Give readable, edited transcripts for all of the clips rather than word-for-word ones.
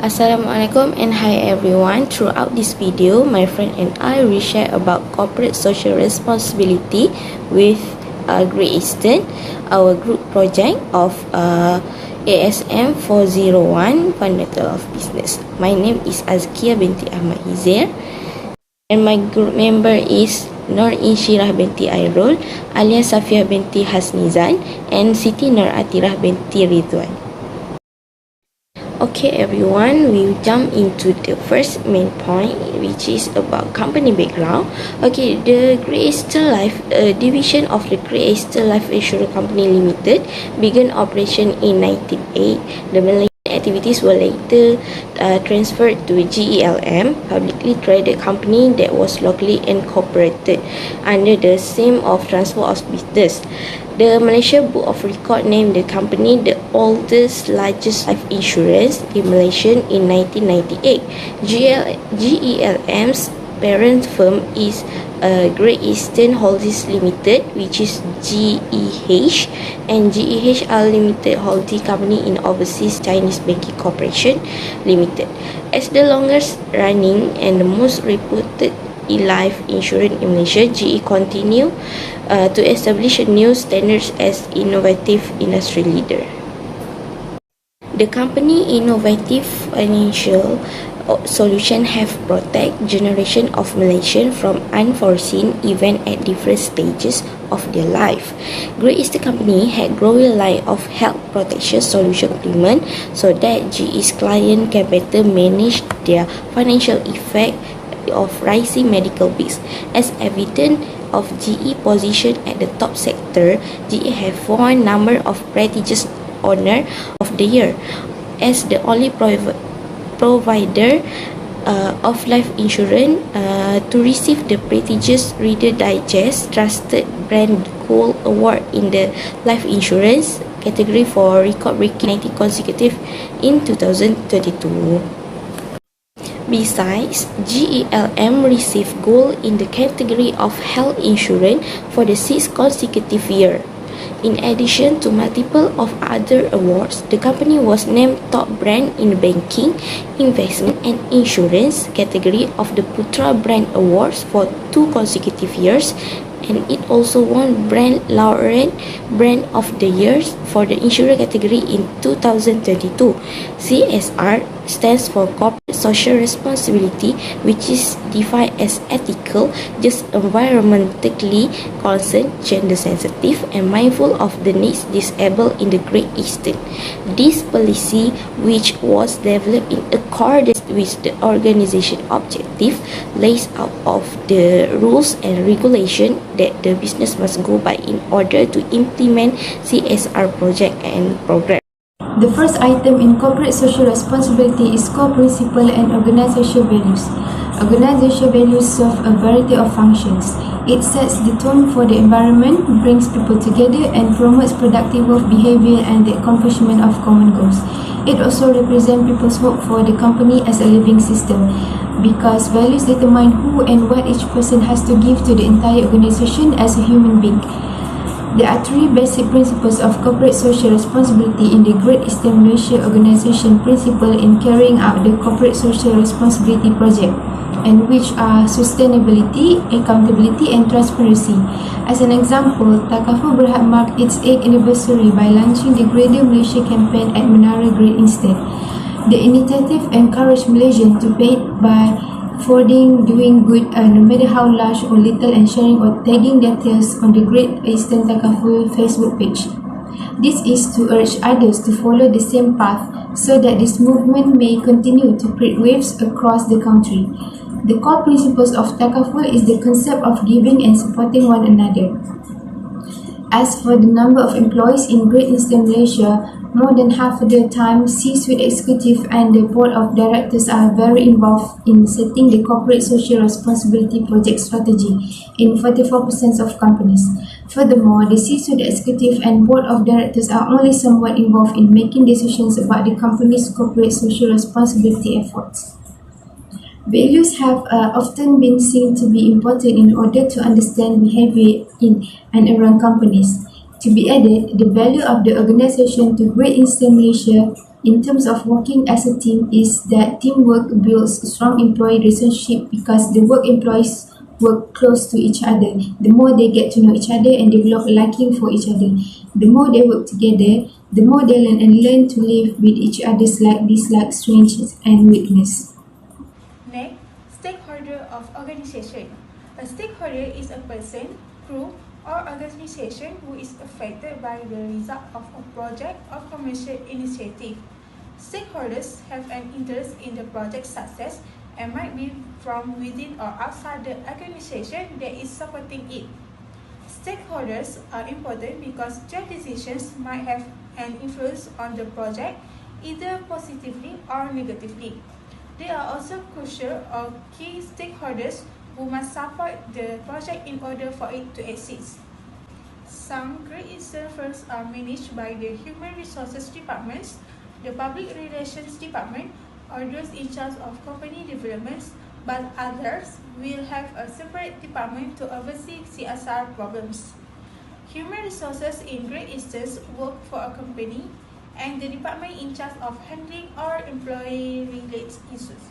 Assalamualaikum and hi everyone. Throughout this video, my friend and I will share about corporate social responsibility with Great Eastern, our group project of ASM 401 Fundamental of Business. My name is Azkia binti Ahmad Hizir and my group member is Nur Inshirah binti Airul, Alia Safia binti Hasnizan and Siti Nur Atirah binti Ridwan. Okay everyone, we jump into the first main point, which is about company background. Okay, the Great Eastern Life, a division of the Great Eastern Life Insurance Company Limited, began operation in 1908. The Malaysian activities were later transferred to GELM, publicly traded company that was locally incorporated under the same of Transport of Business. The Malaysia Book of Record named the company the oldest, largest life insurance in Malaysia in 1998. GELM's parent firm is Great Eastern Holdings Limited, which is GEH, and GEH are limited holding company in Overseas Chinese Banking Corporation Limited. As the longest running and the most reputed life insurance in Malaysia, GE continue to establish new standards as innovative industry leader. The company innovative financial solution have protect generation of Malaysians from unforeseen event at different stages of their life. Great Eastern Company had growing line of health protection solution implement so that GE's client can better manage their financial effect of rising medical bills. As evident of GE position at the top sector, GE have won number of prestigious honor of the year as the only provider of life insurance to receive the prestigious Reader Digest Trusted Brand Gold Award in the life insurance category for record-breaking 90 consecutive in 2022. Besides, GELM received gold in the category of health insurance for the 6th consecutive year. In addition to multiple of other awards, the company was named top brand in the banking, investment and insurance category of the Putra Brand Awards for 2 consecutive years, and it also won Brand Laureate Brand of the Year for the insurance category in 2022. CSR stands for Corporate Social Responsibility, which is defined as ethical, just environmentally concerned, gender sensitive, and mindful of the needs disabled in the Great Eastern. This policy, which was developed in accordance with the organization objective, lays out of the rules and regulation that the business must go by in order to implement CSR project and program. The first item in corporate social responsibility is core principle and organizational values. Organizational values serve a variety of functions. It sets the tone for the environment, brings people together, and promotes productive work behavior and the accomplishment of common goals. It also represents people's hope for the company as a living system, because values determine who and what each person has to give to the entire organization as a human being. There are 3 basic principles of corporate social responsibility in the Great Eastern Malaysia Organisation Principle in carrying out the corporate social responsibility project, and which are sustainability, accountability and transparency. As an example, Takaful Berhad marked its 8th anniversary by launching the Greater Malaysia campaign at Menara Great Eastern. The initiative encouraged Malaysians to pay it by forwarding, doing good, no matter how large or little, and sharing or tagging their tales on the Great Eastern Takaful Facebook page. This is to urge others to follow the same path so that this movement may continue to create waves across the country. The core principles of Takaful is the concept of giving and supporting one another. As for the number of employees in Great Eastern Malaysia, more than half of the time, C-suite executive and the board of directors are very involved in setting the corporate social responsibility project strategy in 44% of companies. Furthermore, the C-suite executive and board of directors are only somewhat involved in making decisions about the company's corporate social responsibility efforts. Values have often been seen to be important in order to understand behavior in and around companies. To be added, the value of the organisation to Great Eastern Malaysia in terms of working as a team is that teamwork builds strong employee relationship because the work employees work close to each other. The more they get to know each other and develop a liking for each other, the more they work together, the more they learn to live with each other's like, dislike, strengths and weakness. Next, stakeholder of organization. A stakeholder is a person, group, or organization who is affected by the result of a project or commercial initiative. Stakeholders have an interest in the project's success and might be from within or outside the organization that is supporting it. Stakeholders are important because their decisions might have an influence on the project, either positively or negatively. They are also crucial or key stakeholders who must support the project in order for it to exist. Some Great Eastern firms are managed by the Human Resources Departments, the Public Relations Department, or those in charge of company developments, but others will have a separate department to oversee CSR problems. Human Resources in Great Eastern work for a company and the department in charge of handling all employee-related issues.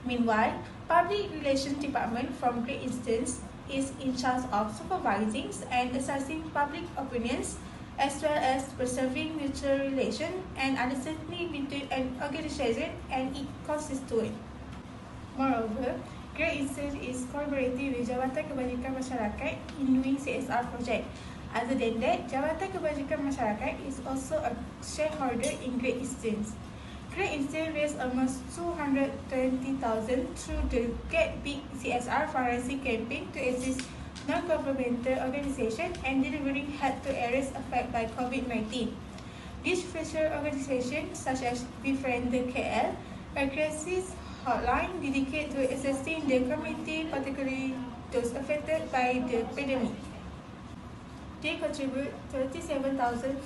Meanwhile, Public Relations Department from Great Eastern is in charge of supervising and assessing public opinions, as well as preserving mutual relations and understanding between an organization and its constituents. Moreover, Great Eastern is collaborating with Jabatan Kebajikan Masyarakat in doing CSR project. Other than that, Jabatan Kebajikan Masyarakat is also a shareholder in Great Eastern. Great Eastern raised almost 220,000 through the Get Big CSR fundraising campaign to assist non-governmental organizations and delivering help to areas affected by COVID-19. These feature organizations such as Befriend the KL, a crisis hotline dedicated to assisting the community, particularly those affected by the pandemic. They contribute 37,500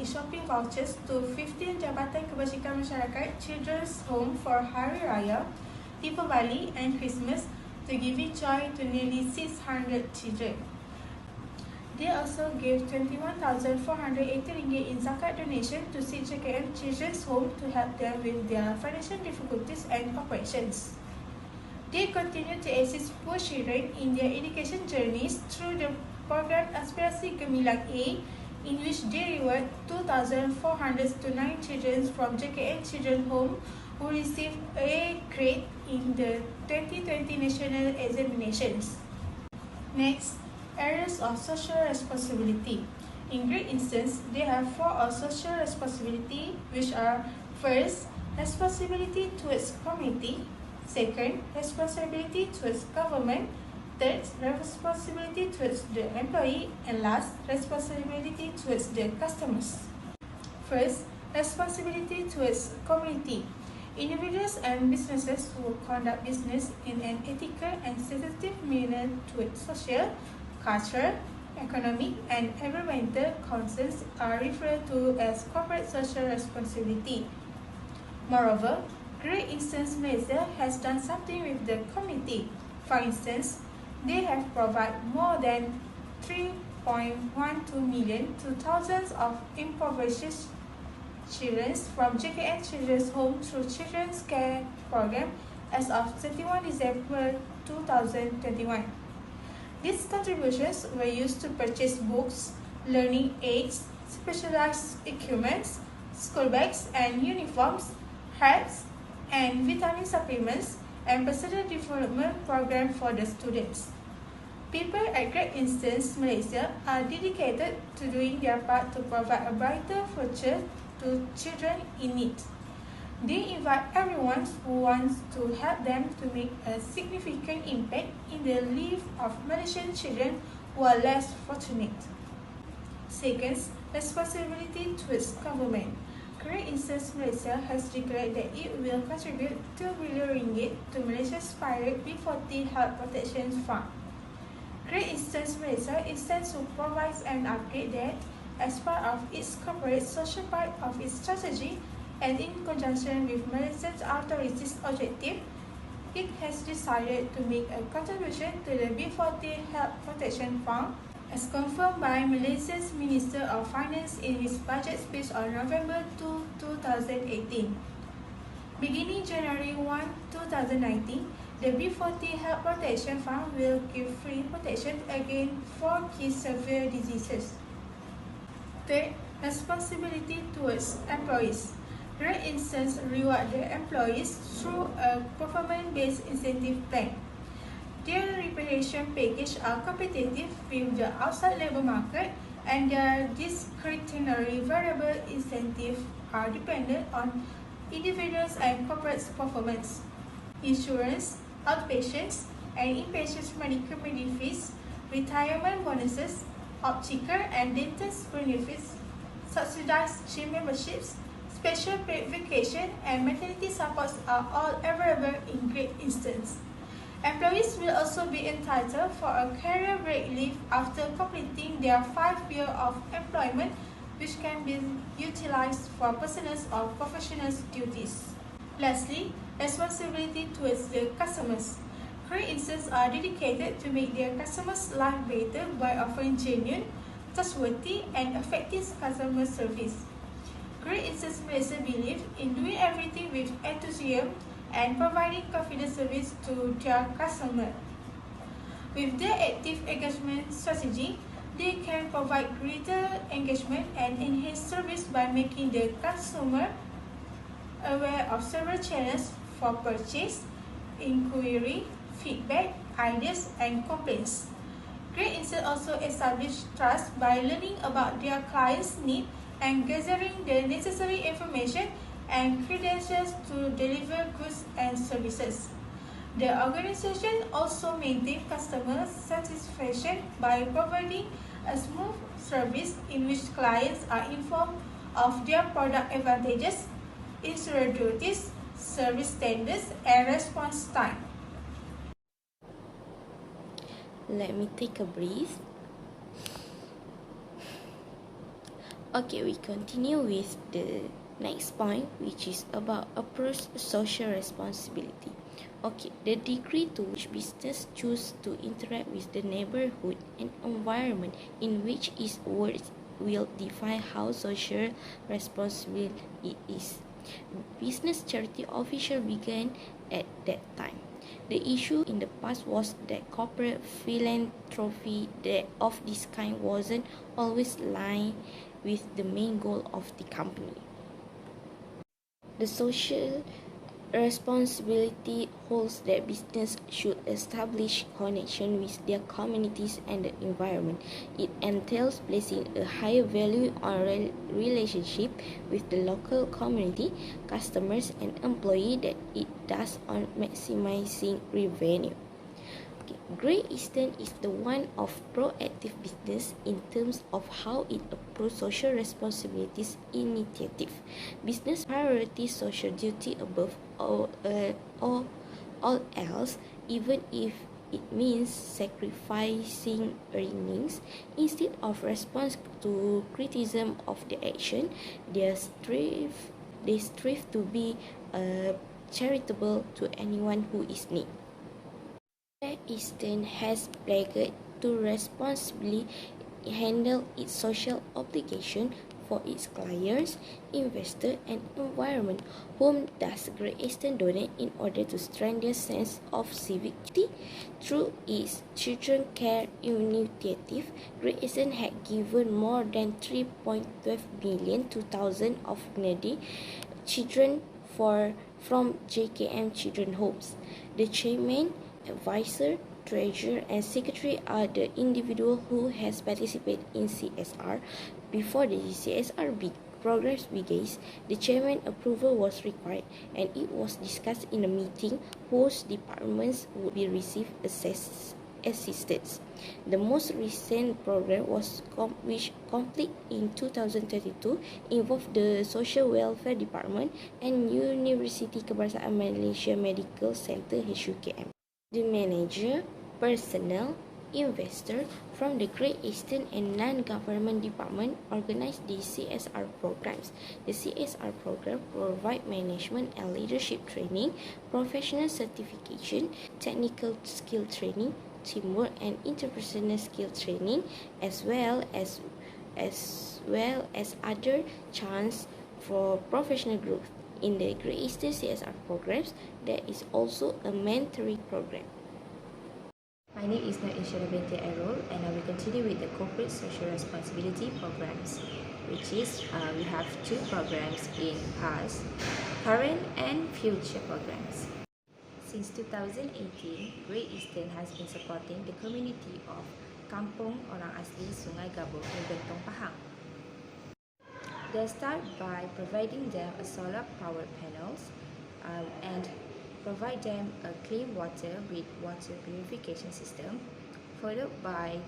e-shopping vouchers to 15 Jabatan Kebajikan Masyarakat Children's Home for Hari Raya, Deepavali and Christmas to giving joy to nearly 600 children. They also gave 21,480 ringgit in zakat donation to Csr Ge Children's Home to help them with their financial difficulties and operations. They continue to assist poor children in their education journeys through the program Aspirasi Gemilang A, in which they reward 2,400 to 9 children from JKN Children's Home who received A grade in the 2020 national examinations. Next, areas of social responsibility. In Great Eastern, they have 4 of social responsibility, which are: first, responsibility towards community; second, responsibility towards government; third, responsibility towards the employee; and last, responsibility towards the customers. First, responsibility towards community. Individuals and businesses who conduct business in an ethical and sensitive manner towards social, cultural, economic, and environmental concerns are referred to as corporate social responsibility. Moreover, Great Eastern Malaysia has done something with the community. For instance, they have provided more than 3.12 million to thousands of impoverished children from JKN Children's Home through Children's Care Program as of 31 December 2021. These contributions were used to purchase books, learning aids, specialized equipment, school bags and uniforms, hats, and vitamin supplements, and personal development program for the students. People at Great Eastern Malaysia are dedicated to doing their part to provide a brighter future to children in need. They invite everyone who wants to help them to make a significant impact in the lives of Malaysian children who are less fortunate. Second, responsibility towards government. Great Eastern Malaysia has declared that it will contribute 2 billion ringgit to Malaysia's pilot B40 Health Protection Fund. Great Eastern Malaysia intends to provide and upgrade that as part of its corporate social part of its strategy, and in conjunction with Malaysian authorities' objective, it has decided to make a contribution to the B40 Health Protection Fund as confirmed by Malaysia's Minister of Finance in his budget speech on November 2, 2018. Beginning January 1, 2019, the B40 Health Protection Fund will give free protection against 4 key severe diseases. Third, responsibility towards employees. Great Eastern reward their employees through a performance-based incentive plan. Their remuneration package are competitive with the outside labour market, and their discretionary variable incentives are dependent on individuals and corporate performance. Insurance, outpatients, and inpatients medical benefits, retirement bonuses, optical and dentist benefits, subsidized gym memberships, special paid vacation, and maternity supports are all available in Great Eastern. Employees will also be entitled for a career break leave after completing their 5 years of employment, which can be utilized for personal or professional duties. Lastly, responsibility towards the customers. Great Easterns are dedicated to make their customers' life better by offering genuine, trustworthy, and effective customer service. Great Eastern Malaysia believe in doing everything with enthusiasm and providing confident service to their customer. With their active engagement strategy, they can provide greater engagement and enhance service by making the consumer aware of several channels for purchase, inquiry, feedback, ideas, and complaints. Great Eastern also establish trust by learning about their clients' needs and gathering the necessary information and credentials to deliver goods and services. The organization also maintains customer satisfaction by providing a smooth service in which clients are informed of their product advantages, insurance duties, service standards, and response time. Let me take a breath. Okay, we continue with the next point, which is about approach social responsibility. Okay, the degree to which business choose to interact with the neighborhood and environment in which it works will define how social responsible it is. Business charity officials began at that time. The issue in the past was that corporate philanthropy of this kind wasn't always aligned with the main goal of the company. The social responsibility holds that business should establish connection with their communities and the environment. It entails placing a higher value on relationship with the local community, customers, and employees than it does on maximizing revenue. Great Eastern is the one of proactive business in terms of how it approaches social responsibilities initiative. Business priorities social duty above all else, even if it means sacrificing earnings. Instead of response to criticism of the action, they strive to be charitable to anyone who is in need. Great Eastern has pledged to responsibly handle its social obligation for its clients, investors, and environment. Whom does Great Eastern donate in order to strengthen their sense of civic duty? Through its Children Care initiative, Great Eastern had given more than 3.12 million to thousands of needy children from JKM Children Homes. The chairman, advisor, treasurer, and secretary are the individuals who has participated in CSR. Before the CSR programs begins, the chairman approval was required, and it was discussed in a meeting whose departments would be receive assistance. The most recent program which complete in 2022 involved the Social Welfare Department and University Kebangsaan Malaysia Medical Center HUKM. The manager, personnel, investor from the Great Eastern and non-government department organize the CSR programs. The CSR program provide management and leadership training, professional certification, technical skill training, teamwork and interpersonal skill training, as well as other chance for professional growth. In the Great Eastern CSR programs, there is also a mentoring program. My name is Csr Ge and I will continue with the corporate social responsibility programs, which is we have two programs in past, current and future programs. Since 2018, Great Eastern has been supporting the community of Kampung Orang Asli Sungai Gabung in Bentong Pahang. They start by providing them a solar powered panels and provide them a clean water with water purification system, followed by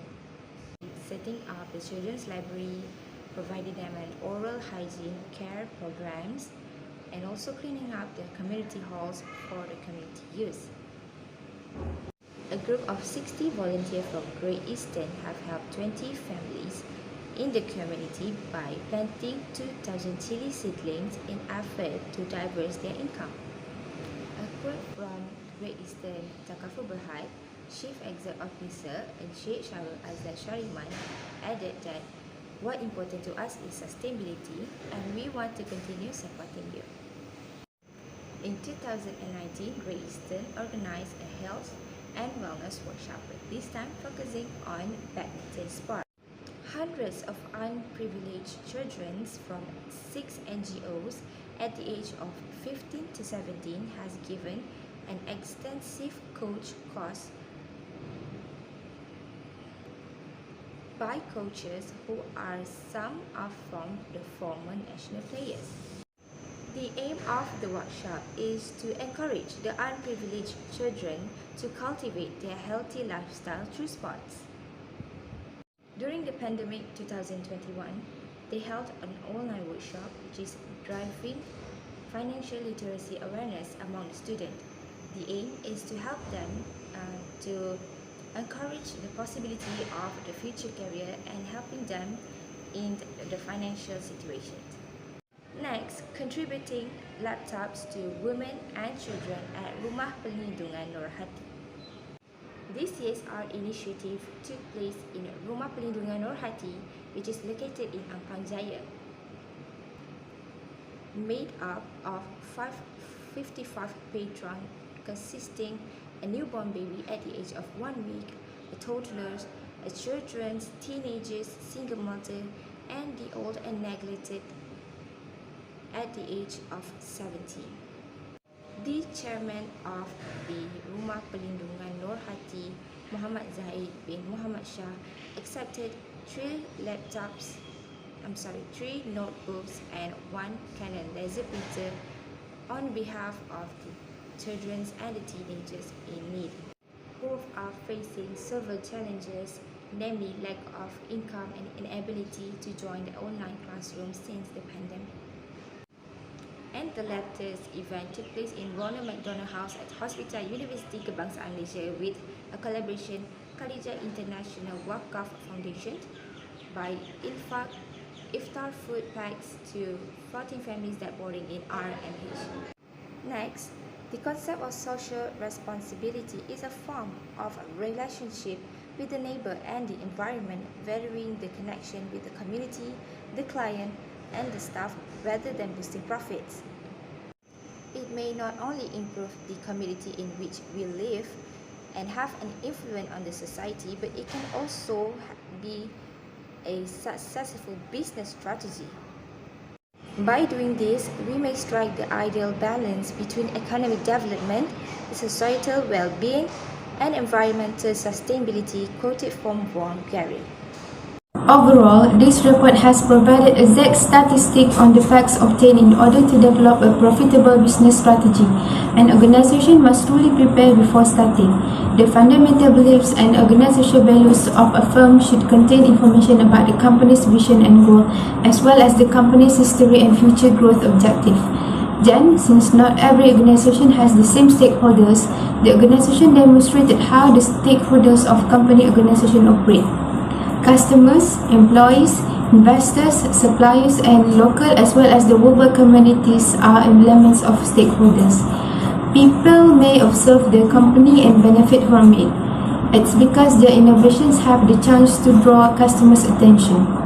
setting up the children's library, providing them an oral hygiene care programs, and also cleaning up the community halls for the community use. A group of 60 volunteers from Great Eastern have helped 20 families in the community by planting 2,000 chili seedlings in effort to diversify their income. A quote from Great Eastern Takaful Berhad, Chief Exec Officer and Sheikh Syarul Azlan Shariman added that what important to us is sustainability and we want to continue supporting you. In 2019, Great Eastern organized a health and wellness workshop, this time focusing on badminton sport. Hundreds of unprivileged children from 6 NGOs at the age of 15 to 17 has given an extensive coach course by coaches who are some from the former national players. The aim of the workshop is to encourage the unprivileged children to cultivate their healthy lifestyle through sports. During the pandemic 2021, they held an online workshop which is driving financial literacy awareness among the students. The aim is to help them to encourage the possibility of the future career and helping them in the financial situation. Next, contributing laptops to women and children at Rumah Perlindungan Nur Hati. This CSR initiative took place in Rumah Perlindungan Nur Hati, which is located in Ampang Jaya. Made up of 55 patrons consisting a newborn baby at the age of 1 week, a toddlers, a children, teenagers, single mother, and the old and neglected at the age of 17. The chairman of the Rumah Perlindungan Nur Hati, Muhammad Zaid bin Muhammad Shah, accepted 3 notebooks and 1 Canon laser printer on behalf of the children and the teenagers in need. Both are facing several challenges, namely lack of income and inability to join the online classroom since the pandemic. And the latest event took place in Ronald McDonald House at Hospital University Kebangsaan Malaysia with a collaboration Khadijah International Wakaf Foundation by Iftar food packs to 14 families that boarding in RMH. Next, the concept of social responsibility is a form of a relationship with the neighbor and the environment, varying the connection with the community, the client, and the staff rather than boosting profits. It may not only improve the community in which we live and have an influence on the society, but it can also be a successful business strategy. By doing this, we may strike the ideal balance between economic development, societal well-being, and environmental sustainability, quoted from Wong Gary. Overall, this report has provided exact statistics on the facts obtained in order to develop a profitable business strategy. An organization must truly prepare before starting. The fundamental beliefs and organizational values of a firm should contain information about the company's vision and goal, as well as the company's history and future growth objective. Then, since not every organization has the same stakeholders, the organization demonstrated how the stakeholders of company organization operate. Customers, employees, investors, suppliers, and local as well as the global communities are elements of stakeholders. People may observe the company and benefit from it. It's because their innovations have the chance to draw customers' attention.